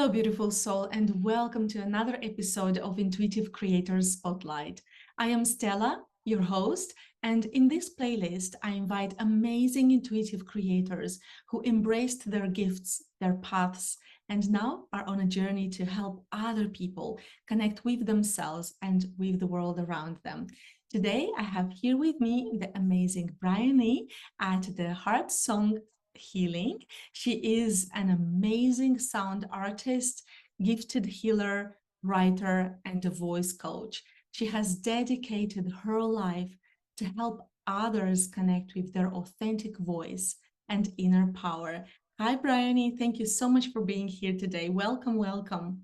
Hello, beautiful soul, and welcome to another episode of Intuitive Creators Spotlight. I am Stella, your host, and in this playlist, I invite amazing intuitive creators who embraced their gifts, their paths, and now are on a journey to help other people connect with themselves and with the world around them. Today, I have here with me the amazing Bryony at the Heart Song Healing. She is an amazing sound artist, gifted healer, writer, and a voice coach. She has dedicated her life to help others connect with their authentic voice and inner power. Hi, Bryony. Thank you so much for being here today. Welcome, welcome.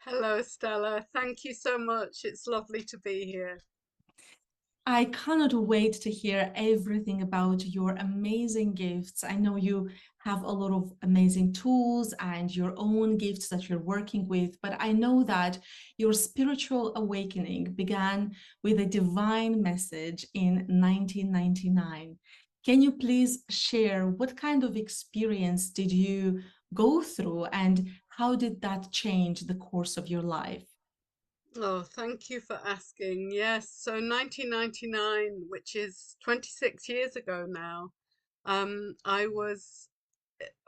Hello, Stella. Thank you so much. It's lovely to be here. I cannot wait to hear everything about your amazing gifts. I know you have a lot of amazing tools and your own gifts that you're working with, but I know that your spiritual awakening began with a divine message in 1999. Can you please share what kind of experience did you go through and how did that change the course of your life? Oh, thank you for asking. Yes, so 1999, which is 26 years ago now, I was,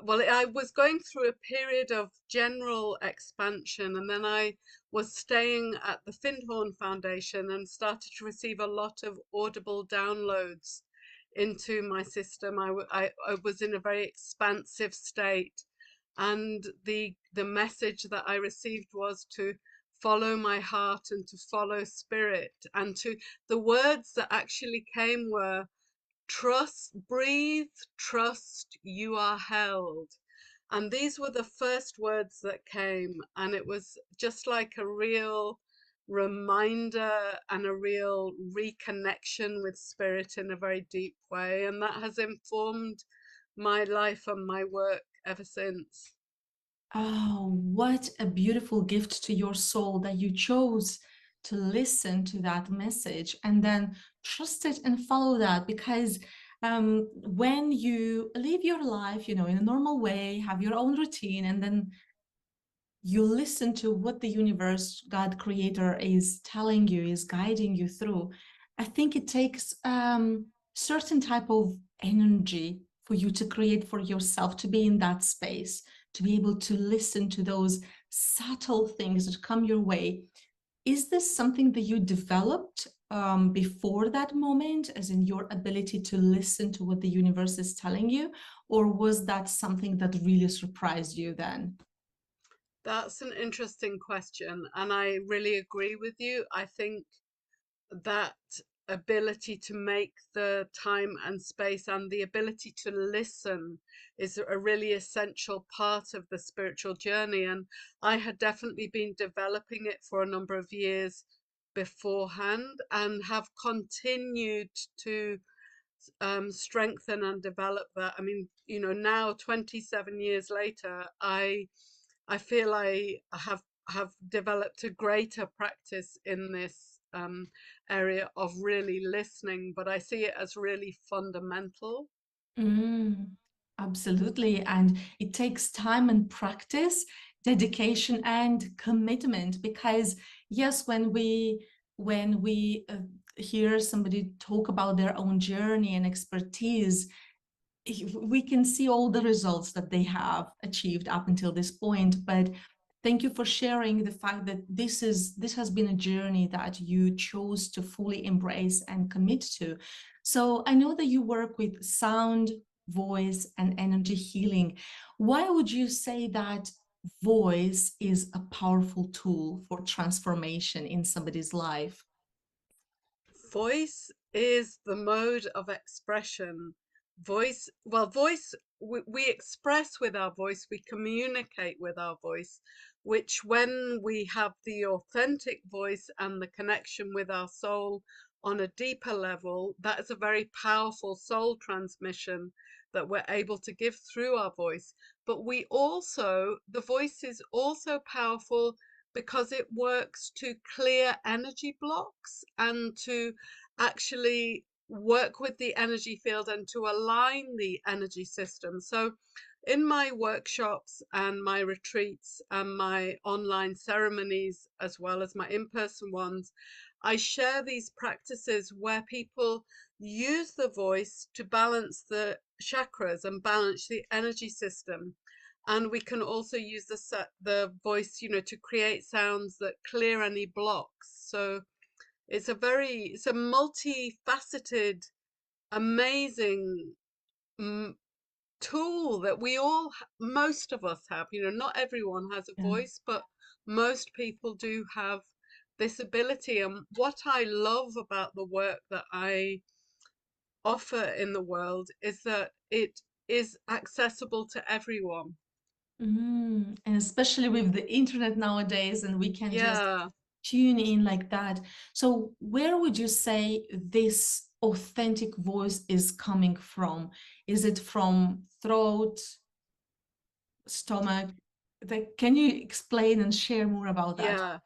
I was going through a period of general expansion, and then I was staying at the Findhorn Foundation and started to receive a lot of audible downloads into my system. I was in a very expansive state, and the message that I received was to follow my heart and to follow spirit, and to the words that actually came were trust, breathe, trust, you are held. And these were the first words that came, and it was just like a real reminder and a real reconnection with spirit in a very deep way. And that has informed my life and my work ever since. Oh, what a beautiful gift to your soul that you chose to listen to that message and then trust it and follow that. Because when you live your life, in a normal way, have your own routine, and then you listen to what the universe, God creator is telling you, is guiding you through, I think it takes certain type of energy for you to create for yourself, to be in that space, to be able to listen to those subtle things that come your way. Is this something that you developed before that moment, as in your ability to listen to what the universe is telling you? Or was that something that really surprised you then? That's an interesting question, and I really agree with you. I think that ability to make the time and space and the ability to listen is a really essential part of the spiritual journey. And I had definitely been developing it for a number of years beforehand and have continued to strengthen and develop that. I mean, now 27 years later, I feel I have developed a greater practice in this area of really listening, but I see it as really fundamental. Mm, absolutely. And it takes time and practice, dedication and commitment because yes, when we hear somebody talk about their own journey and expertise, we can see all the results that they have achieved up until this point. But thank you for sharing the fact that this has been a journey that you chose to fully embrace and commit to. So I know that you work with sound, voice, and energy healing. Why would you say that voice is a powerful tool for transformation in somebody's life? Voice is the mode of expression. Voice, we express with our voice, we communicate with our voice, which when we have the authentic voice and the connection with our soul on a deeper level, that is a very powerful soul transmission that we're able to give through our voice. But the voice is also powerful because it works to clear energy blocks and to actually work with the energy field and to align the energy system. So in my workshops and my retreats and my online ceremonies, as well as my in-person ones, I share these practices where people use the voice to balance the chakras and balance the energy system. And we can also use the voice, to create sounds that clear any blocks. So it's a multifaceted, amazing tool that most of us have. Not everyone has a Yeah. voice, but most people do have this ability. And what I love about the work that I offer in the world is that it is accessible to everyone. And especially with the internet nowadays, and we can just Yeah, tune in like that. So, where would you say this authentic voice is coming from? Is it from throat, stomach? Can you explain and share more about that? yeah.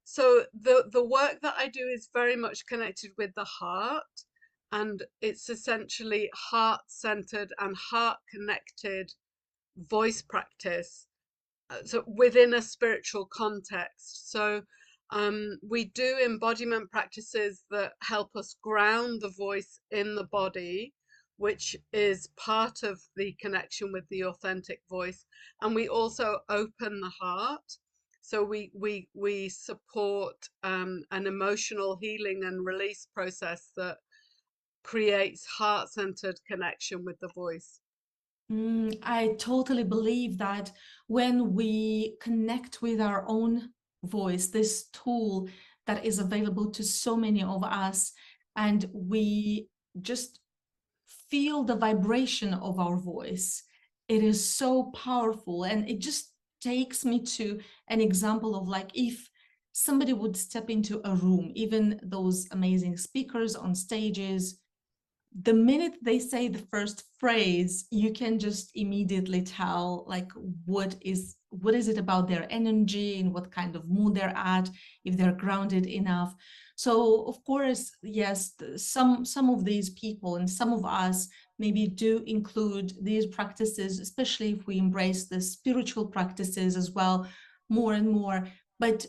So the work that I do is very much connected with the heart, and it's essentially heart-centered and heart-connected voice practice, so within a spiritual context. So we do embodiment practices that help us ground the voice in the body, which is part of the connection with the authentic voice. And we also open the heart. So we support an emotional healing and release process that creates heart-centered connection with the voice. I totally believe that when we connect with our own voice, this tool that is available to so many of us, and we just feel the vibration of our voice, it is so powerful. And it just takes me to an example of, like, if somebody would step into a room, even those amazing speakers on stages, the minute they say the first phrase, you can just immediately tell, like, what is it about their energy and what kind of mood they're at, if they're grounded enough. So of course, yes, some of these people and some of us maybe do include these practices, especially if we embrace the spiritual practices as well, more and more. But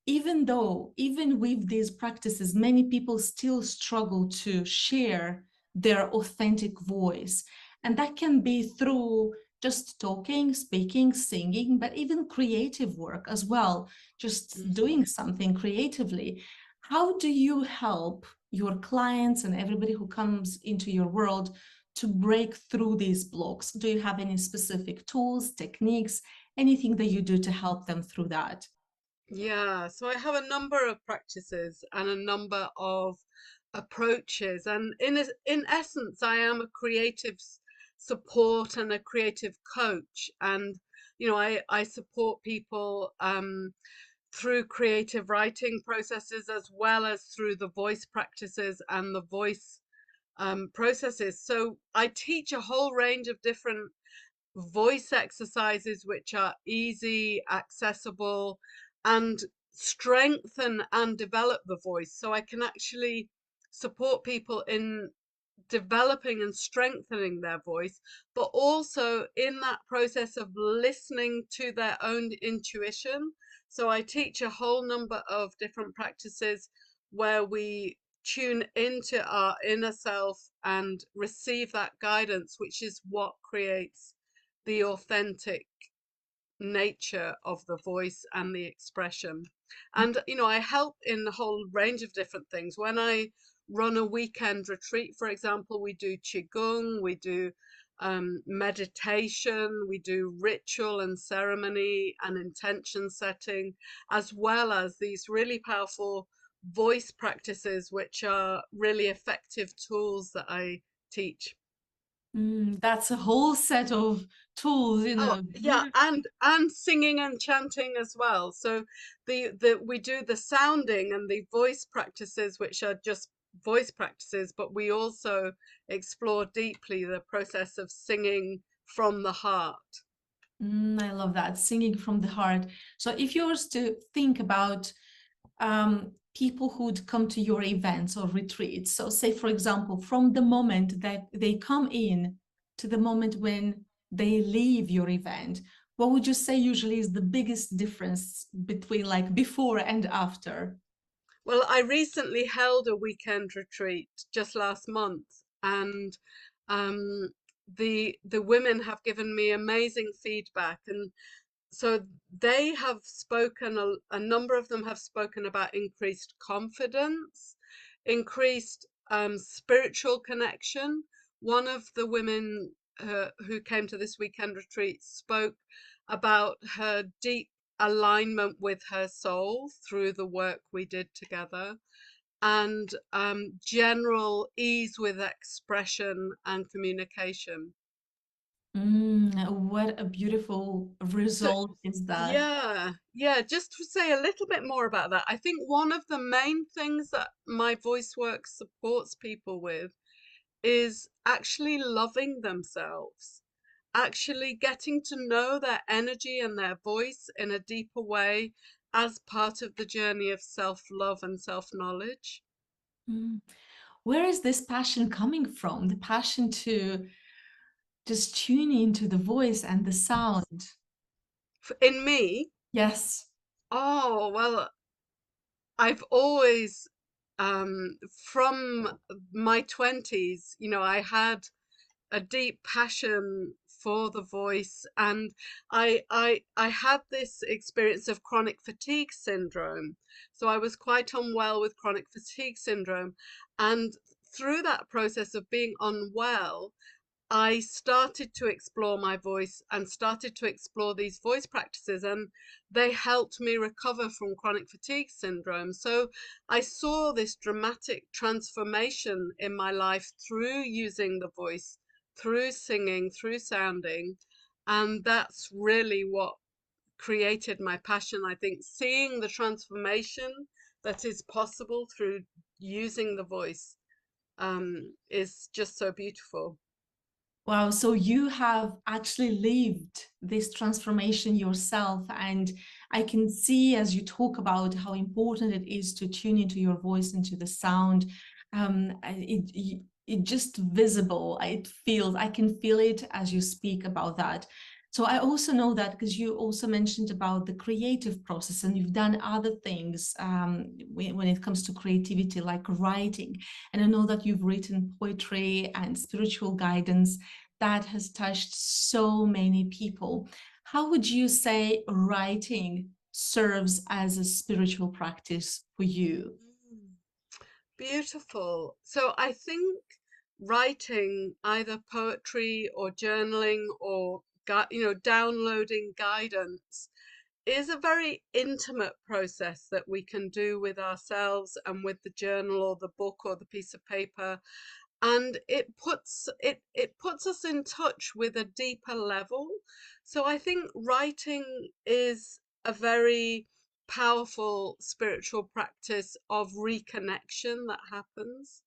even with these practices, many people still struggle to share their authentic voice. And that can be through just talking, speaking, singing, but even creative work as well, just Mhm. doing something creatively. How do you help your clients and everybody who comes into your world to break through these blocks? Do you have any specific tools, techniques, anything that you do to help them through that? Yeah, so I have a number of practices and a number of approaches, and in essence, I am a creative support and a creative coach, and I support people through creative writing processes as well as through the voice practices and the voice processes. So I teach a whole range of different voice exercises which are easy, accessible, and strengthen and develop the voice. So I can actually support people in developing and strengthening their voice, but also in that process of listening to their own intuition. So I teach a whole number of different practices where we tune into our inner self and receive that guidance, which is what creates the authentic nature of the voice and the expression. And, I help in a whole range of different things. When I run a weekend retreat, for example, we do Qigong, we do meditation, we do ritual and ceremony and intention setting, as well as these really powerful voice practices, which are really effective tools that I teach. That's a whole set of tools in Oh a yeah, beautiful. and singing and chanting as well. So the we do the sounding and the voice practices, which are just voice practices, but we also explore deeply the process of singing from the heart. I love that, singing from the heart. So if you were to think about people who'd come to your events or retreats, so say, for example, from the moment that they come in to the moment when they leave your event, what would you say usually is the biggest difference between like before and after? Well, I recently held a weekend retreat just last month, and um, the women have given me amazing feedback, and so they have spoken, a number of them have spoken about increased confidence, increased spiritual connection. One of the women who came to this weekend retreat spoke about her deep alignment with her soul through the work we did together, and general ease with expression and communication. What a beautiful So, result is that. yeah, just to say a little bit more about that, I think one of the main things that my voice work supports people with is actually loving themselves, actually getting to know their energy and their voice in a deeper way as part of the journey of self-love and self-knowledge. Mm. Where is this passion coming from? The passion to just tune into the voice and the sound. In me, Yes. oh, well, I've always, from my 20s, I had a deep passion for the voice, and I had this experience of chronic fatigue syndrome. So I was quite unwell with chronic fatigue syndrome, and through that process of being unwell, I started to explore my voice and started to explore these voice practices, and they helped me recover from chronic fatigue syndrome. So I saw this dramatic transformation in my life through using the voice, through singing, through sounding. And that's really what created my passion. I think seeing the transformation that is possible through using the voice is just so beautiful. Wow, so you have actually lived this transformation yourself. And I can see as you talk about how important it is to tune into your voice, into the sound, it just visible. It feels, I can feel it as you speak about that. So I also know that because you also mentioned about the creative process and you've done other things when it comes to creativity, like writing. And I know that you've written poetry and spiritual guidance that has touched so many people. How would you say writing serves as a spiritual practice for you? Mm. Beautiful. So I think writing either poetry or journaling or downloading guidance is a very intimate process that we can do with ourselves and with the journal or the book or the piece of paper, and it puts us in touch with a deeper level. So I think writing is a very powerful spiritual practice of reconnection that happens.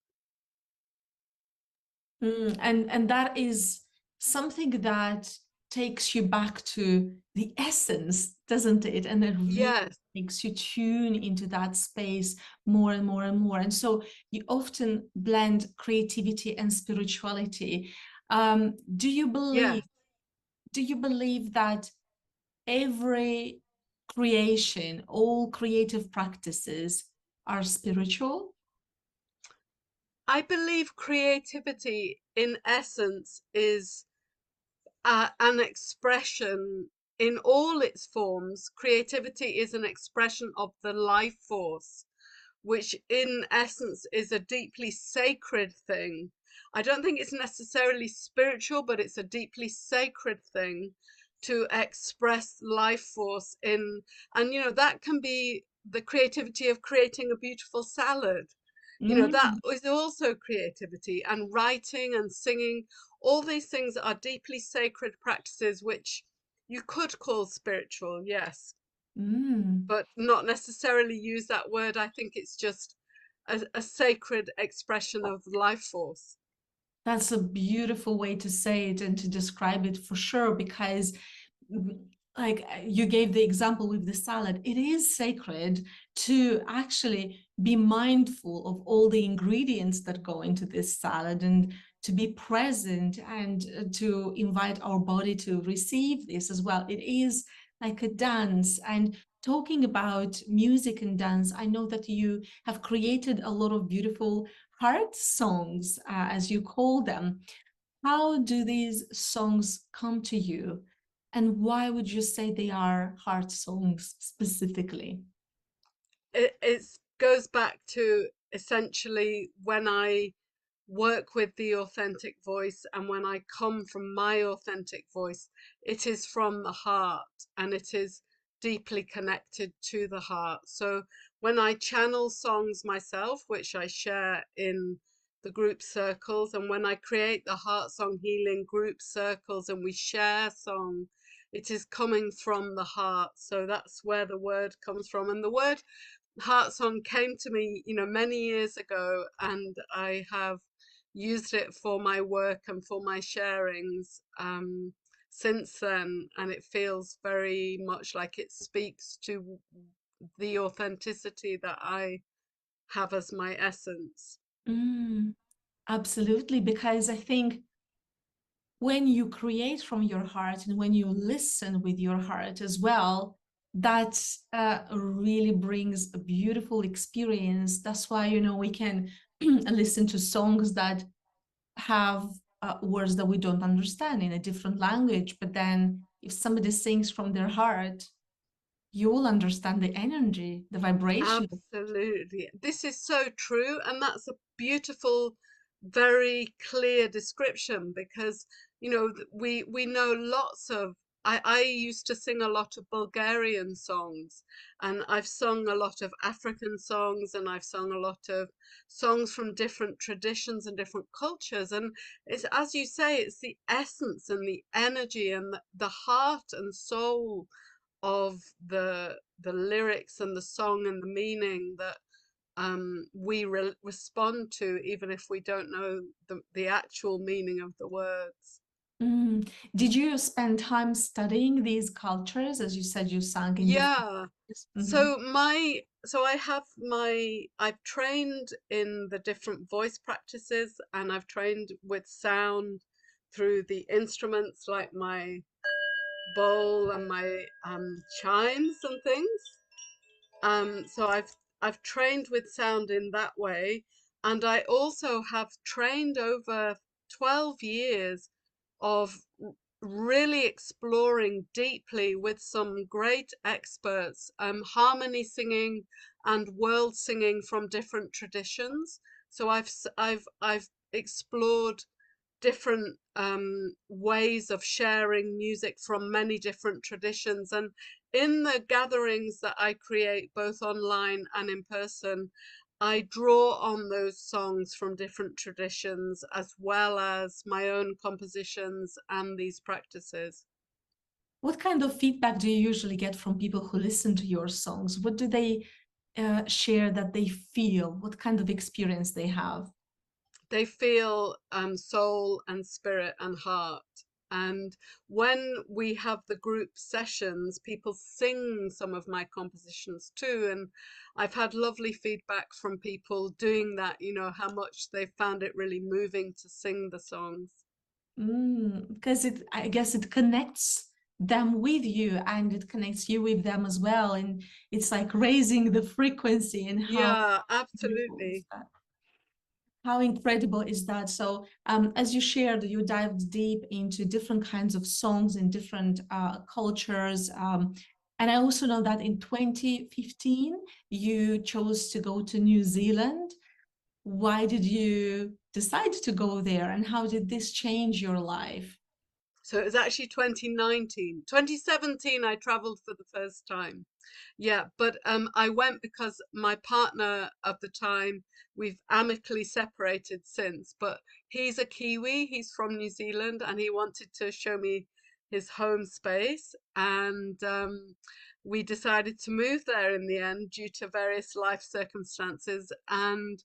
And that is something that takes you back to the essence, doesn't it? And it really Yes, makes you tune into that space more and more and more. And so you often blend creativity and spirituality. Do you believe? yes. Do you believe that every creation, all creative practices are spiritual? I believe creativity in essence is an expression in all its forms. Creativity is an expression of the life force, which in essence is a deeply sacred thing. I don't think it's necessarily spiritual, but it's a deeply sacred thing to express life force in, and that can be the creativity of creating a beautiful salad. That Mm, is also creativity, and writing and singing. All these things are deeply sacred practices, which you could call spiritual, yes, mm. but not necessarily use that word. I think it's just a sacred expression of life force. That's a beautiful way to say it and to describe it for sure, because mm, like you gave the example with the salad, it is sacred to actually be mindful of all the ingredients that go into this salad and to be present and to invite our body to receive this as well. It is like a dance. And talking about music and dance, I know that you have created a lot of beautiful heart songs, as you call them. How do these songs come to you? And why would you say they are heart songs specifically? It goes back to essentially when I work with the authentic voice and when I come from my authentic voice, it is from the heart and it is deeply connected to the heart. So when I channel songs myself, which I share in the group circles, and when I create the Heart Song Healing group circles and we share song, it is coming from the heart. So that's where the word comes from. And the word heart song came to me, many years ago, and I have used it for my work and for my sharings since then. And it feels very much like it speaks to the authenticity that I have as my essence. Mm, absolutely, because I think when you create from your heart and when you listen with your heart as well, that really brings a beautiful experience. That's why, we can listen to songs that have words that we don't understand in a different language. But then if somebody sings from their heart, you will understand the energy, the vibration. Absolutely. This is so true. And that's a beautiful, very clear description because, we know lots of. I used to sing a lot of Bulgarian songs, and I've sung a lot of African songs, and I've sung a lot of songs from different traditions and different cultures. And it's, as you say, it's the essence and the energy and the heart and soul of the lyrics and the song and the meaning that we respond to, even if we don't know the actual meaning of the words. Mm. Did you spend time studying these cultures? As you said, you sang in different Yeah. places. Mhm. So I have I've trained in the different voice practices and I've trained with sound through the instruments like my bowl and my chimes and things. So I've trained with sound in that way, and I also have trained over 12 years of really exploring deeply with some great experts, harmony singing and world singing from different traditions. So I've explored different ways of sharing music from many different traditions. And in the gatherings that I create, both online and in person, I draw on those songs from different traditions as well as my own compositions and these practices. What kind of feedback do you usually get from people who listen to your songs? What do they share that they feel? What kind of experience they have? They feel soul and spirit and heart. And when we have the group sessions, people sing some of my compositions too. And I've had lovely feedback from people doing that, how much they found it really moving to sing the songs. Because I guess it connects them with you and it connects you with them as well. And it's like raising the frequency and how Yeah, beautiful is absolutely. that? How incredible is that? So, as you shared, you dived deep into different kinds of songs in different cultures. And I also know that in 2015, you chose to go to New Zealand. Why did you decide to go there, and how did this change your life? So it was actually 2019. 2017, I traveled for the first time. Yeah, but I went because my partner of the time, we've amicably separated since, but he's a Kiwi, he's from New Zealand, and he wanted to show me his home space. And we decided to move there in the end due to various life circumstances. And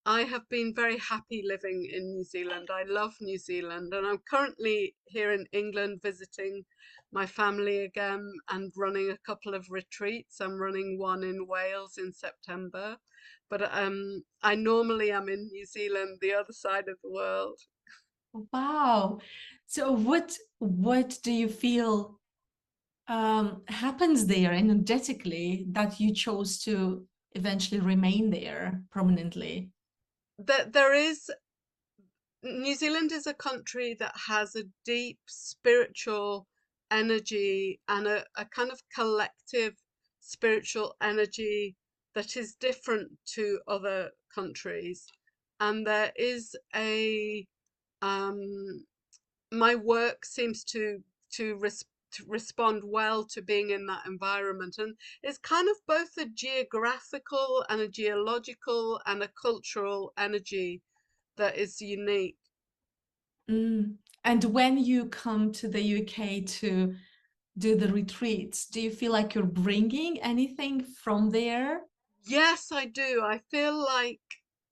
I have been very happy living in New Zealand. I love New Zealand, and I'm currently here in England visiting my family again and running a couple of retreats. I'm running one in Wales in September, but I normally am in New Zealand, the other side of the world. Wow. So what do you feel happens there energetically that you chose to eventually remain there permanently? That there is New Zealand is a country that has a deep spiritual energy and a kind of collective spiritual energy that is different to other countries. And there is a um, my work seems to, to respond well to being in that environment, and it's kind of both a geographical and a geological and a cultural energy that is unique. Mm. And when you come to the UK to do the retreats, do you feel like you're bringing anything from there? Yes, I do. I feel like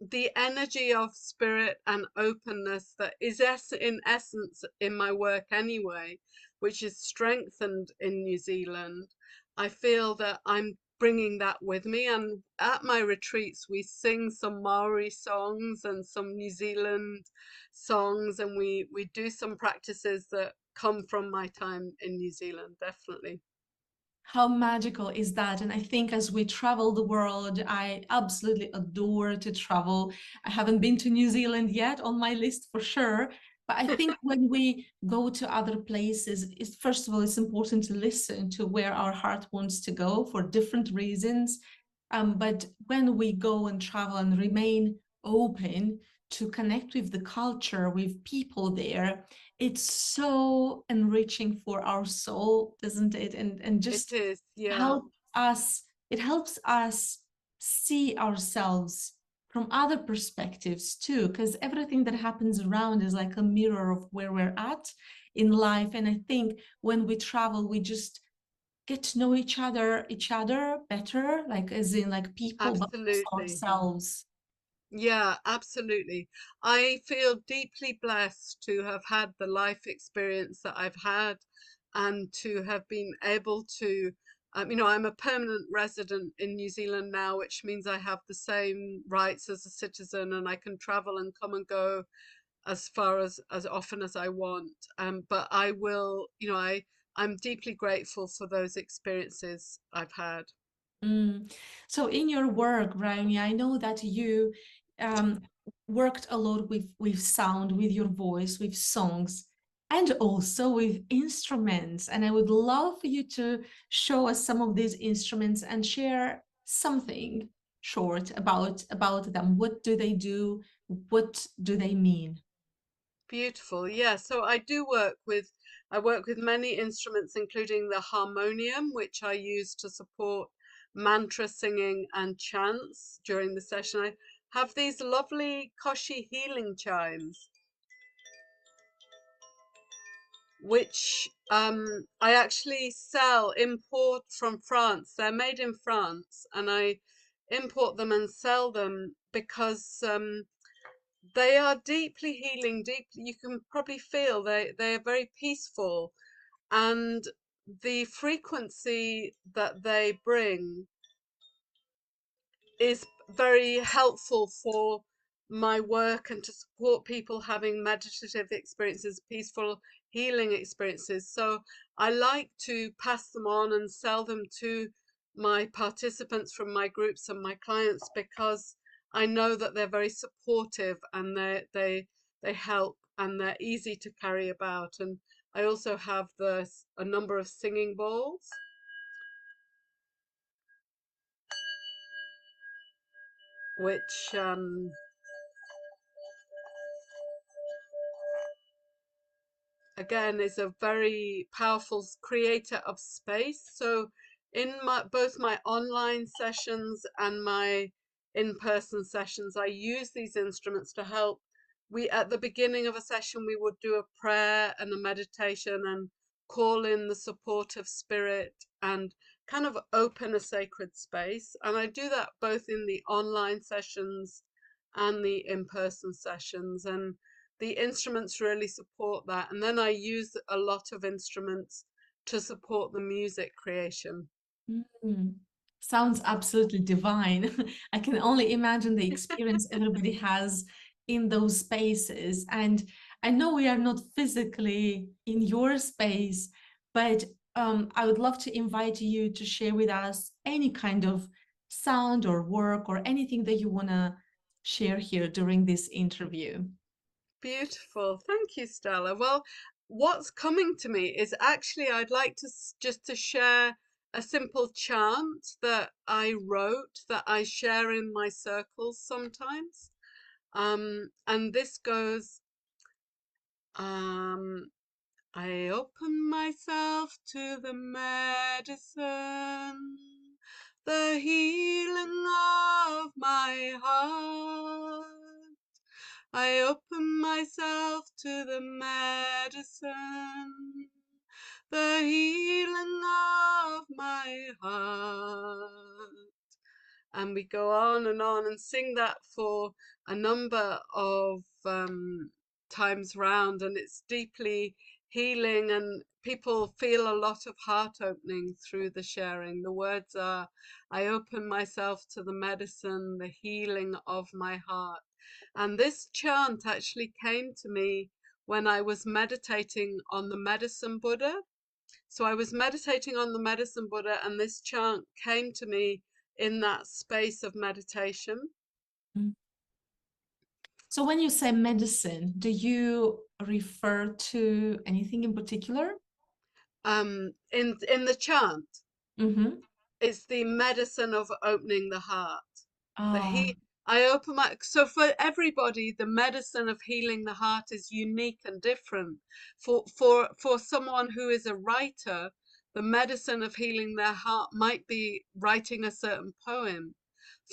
the energy of spirit and openness that is in essence in my work anyway, which is strengthened in New Zealand. I feel that I'm bringing that with me. And at my retreats, we sing some Maori songs and some New Zealand songs, and we do some practices that come from my time in New Zealand, definitely. How magical is that? And I think as we travel the world, I absolutely adore to travel. I haven't been to New Zealand yet, on my list for sure. But I think when we go to other places, it's, first of all, it's important to listen to where our heart wants to go for different reasons. But when we go and travel and remain open to connect with the culture, with people there, it's so enriching for our soul, isn't it? And It just is, yeah, help us, it helps us see ourselves from other perspectives too, because everything that happens around is like a mirror of where we're at in life. And I think when we travel, we just get to know each other better, like as in like people, but also absolutely. ourselves. Yeah, absolutely. I feel deeply blessed to have had the life experience that I've had and to have been able to, I'm a permanent resident in New Zealand now, which means I have the same rights as a citizen and I can travel and come and go as far as often as I want. But I will, I'm deeply grateful for those experiences I've had. Mm. So in your work, Bryony, I know that you um, worked a lot with sound, with your voice, with songs, and also with instruments. And I would love for you to show us some of these instruments and share something short about them. What do they do? What do they mean? Beautiful. Yeah, so I work with many instruments, including the harmonium, which I use to support mantra singing and chants during the session. I have these lovely Koshi healing chimes, which I actually import from France. They're made in France, and I import them and sell them because they are deeply healing, deeply, you can probably feel they are very peaceful, and the frequency that they bring is very helpful for my work and to support people having meditative experiences, peaceful healing experiences. So I like to pass them on and sell them to my participants from my groups and my clients because I know that they're very supportive and they help and they're easy to carry about. And I also have a number of singing bowls, which again is a very powerful creator of space. So in both my online sessions and my in-person sessions, I use these instruments to help. We at the beginning of a session we would do a prayer and a meditation and call in the support of spirit and kind of open a sacred space. And I do that both in the online sessions and the in-person sessions. And the instruments really support that. And then I use a lot of instruments to support the music creation. Mm. Sounds absolutely divine. I can only imagine the experience everybody has in those spaces. And I know we are not physically in your space, but I would love to invite you to share with us any kind of sound or work or anything that you want to share here during this interview. Beautiful. Thank you, Stella. Well, what's coming to me is actually I'd like to just to share a simple chant that I wrote that I share in my circles sometimes. And this goes, um, I open myself to the medicine, the healing of my heart. I open myself to the medicine, the healing of my heart. And we go on and sing that for a number of times round, and it's deeply healing, and people feel a lot of heart opening through the sharing. The words are, I open myself to the medicine, the healing of my heart. And this chant actually came to me when I was meditating on the medicine Buddha. So I was meditating on the medicine Buddha, and this chant came to me in that space of meditation. Mm. So when you say medicine, do you refer to anything in particular? In the chant, Mm-hmm. it's the medicine of opening the heart. The Ah, he I open my so for everybody, the medicine of healing the heart is unique and different. For someone who is a writer, the medicine of healing their heart might be writing a certain poem.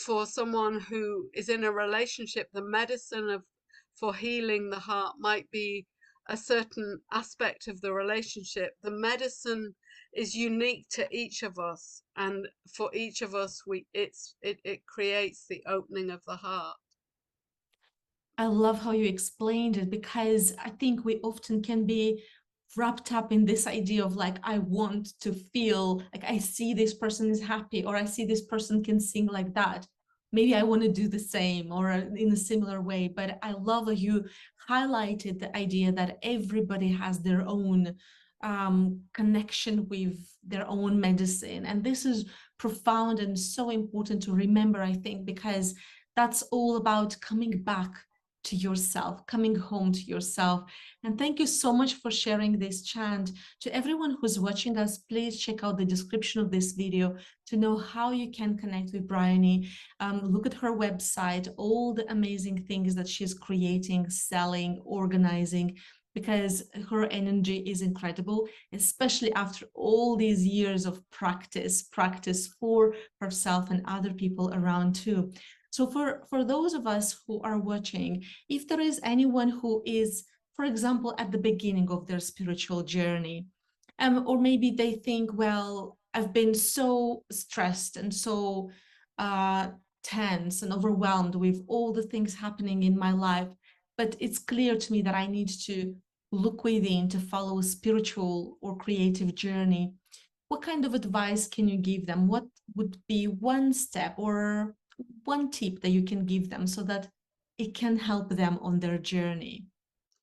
For someone who is in a relationship, the medicine of for healing the heart might be a certain aspect of the relationship. The medicine is unique to each of us, and for each of us it creates the opening of the heart. I love how you explained it because I think we often can be wrapped up in this idea of like, I want to feel like I see this person is happy, or I see this person can sing like that. Maybe I want to do the same or in a similar way. But I love that you highlighted the idea that everybody has their own connection with their own medicine. And this is profound and so important to remember, I think, because that's all about coming back to yourself, coming home to yourself. And thank you so much for sharing this chant. To everyone who's watching us, please check out the description of this video to know how you can connect with Bryony. Look at her website, all the amazing things that she's creating, selling, organizing, because her energy is incredible, especially after all these years of practice for herself and other people around too. So for those of us who are watching, if there is anyone who is, for example, at the beginning of their spiritual journey, or maybe they think, well, I've been so stressed and so uh, tense and overwhelmed with all the things happening in my life, but it's clear to me that I need to look within to follow a spiritual or creative journey. What kind of advice can you give them? What would be one step or one tip that you can give them so that it can help them on their journey?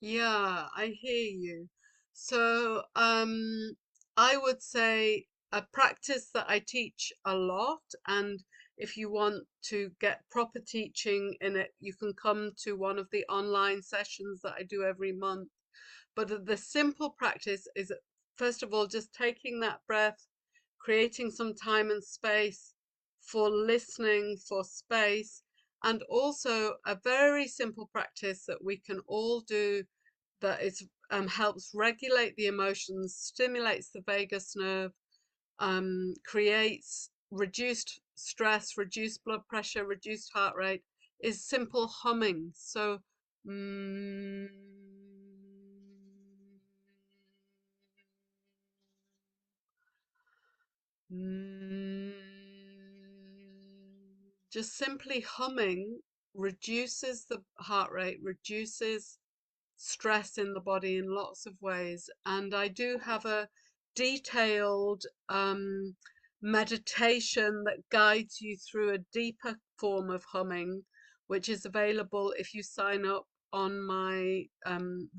Yeah, I hear you. So, I would say a practice that I teach a lot, and if you want to get proper teaching in it, you can come to one of the online sessions that I do every month. But the simple practice is, first of all, just taking that breath, creating some time and space for listening, for space, and also a very simple practice that we can all do that is helps regulate the emotions, stimulates the vagus nerve, creates reduced stress, reduced blood pressure, reduced heart rate, is simple humming. So, mm, mm, just simply humming reduces the heart rate, reduces stress in the body in lots of ways. And I do have a detailed meditation that guides you through a deeper form of humming, which is available if you sign up on my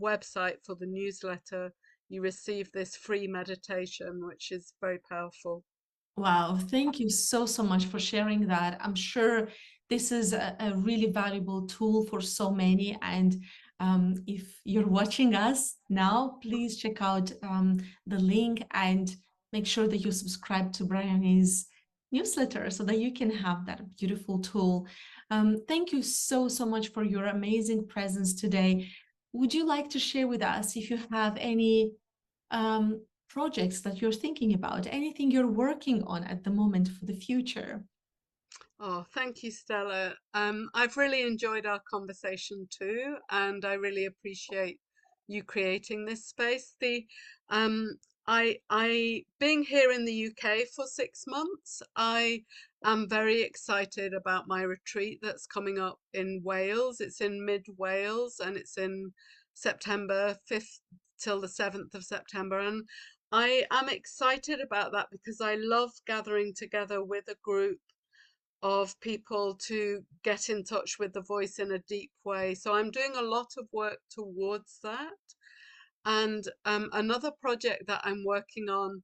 website for the newsletter, you receive this free meditation, which is very powerful. Wow, thank you so, so much for sharing that. I'm sure this is a really valuable tool for so many. And if you're watching us now, please check out the link and make sure that you subscribe to Bryony's newsletter so that you can have that beautiful tool. Thank you so, so much for your amazing presence today. Would you like to share with us if you have any um, projects that you're thinking about, anything you're working on at the moment for the future? Oh, thank you, Stella. I've really enjoyed our conversation too, and I really appreciate you creating this space. Um, being here in the UK for 6 months, I am very excited about my retreat that's coming up in Wales. It's in mid Wales, and it's in September 5th till the 7th of September, and I am excited about that because I love gathering together with a group of people to get in touch with the voice in a deep way. So I'm doing a lot of work towards that. And another project that I'm working on,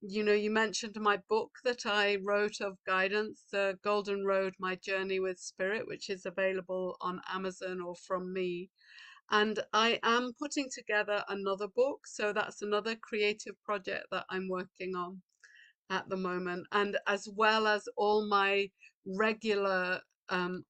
you mentioned my book that I wrote of guidance, The Golden Road, My Journey with Spirit, which is available on Amazon or from me. And I am putting together another book. So that's another creative project that I'm working on at the moment, and as well as all my regular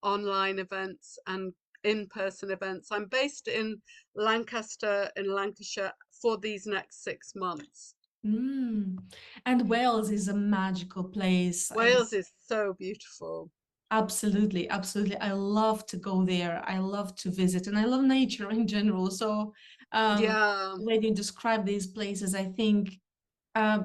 online events and in-person events. I'm based in Lancaster, in Lancashire, for these next 6 months. Mm. And Wales is a magical place. Wales is so beautiful. Absolutely, absolutely. I love to go there. I love to visit, and I love nature in general. So, Yeah. when you describe these places, I think uh,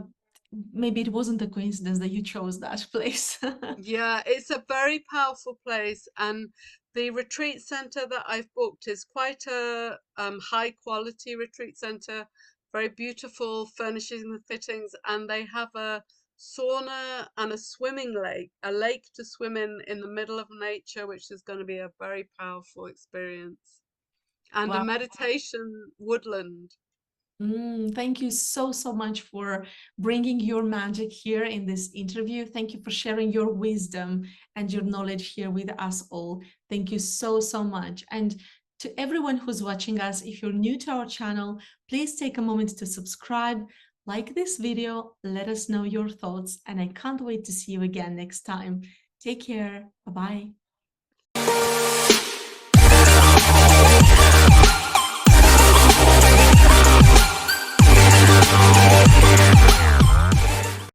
maybe it wasn't a coincidence that you chose that place. Yeah, it's a very powerful place, and the retreat center that I've booked is quite a high quality retreat center, very beautiful furnishings and fittings, and they have a sauna and a swimming lake, a lake to swim in the middle of nature, which is going to be a very powerful experience, and a Wow. meditation woodland. Thank you so, so much for bringing your magic here in this interview. Thank you for sharing your wisdom and your knowledge here with us all. Thank you so, so much. And to everyone who's watching us, if you're new to our channel, please take a moment to subscribe, like this video, let us know your thoughts, and I can't wait to see you again next time. Take care. Bye-bye.